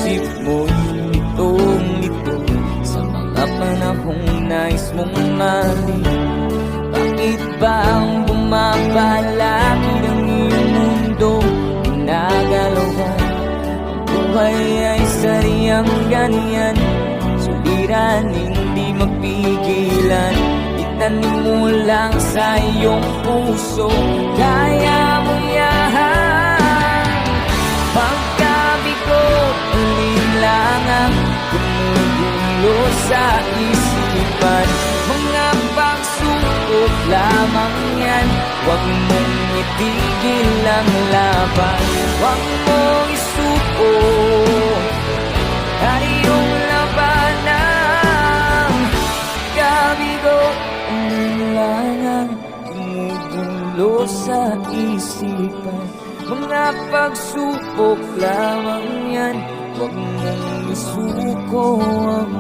isip mo'y litong-lito sa mga panahong nais mong marinig. Bakit ba ang bumabalakid ang iyong mundo? Ginagalawan ang buhay ay sariyang ganyan, suliran hindi mapigilan. Itanim mo lang sa iyong puso, kaya mo yan. Pagkabigo, alinlangang gumugulo sa isipan. Mga pagsubok lamang yan, huwag mong itigil ang laban. Huwag mong isuko at iyong labanan. Kabigo, alinlangang gumugulo sa isipan. Mga pagsubok lamang yan, huwag mong isuko ang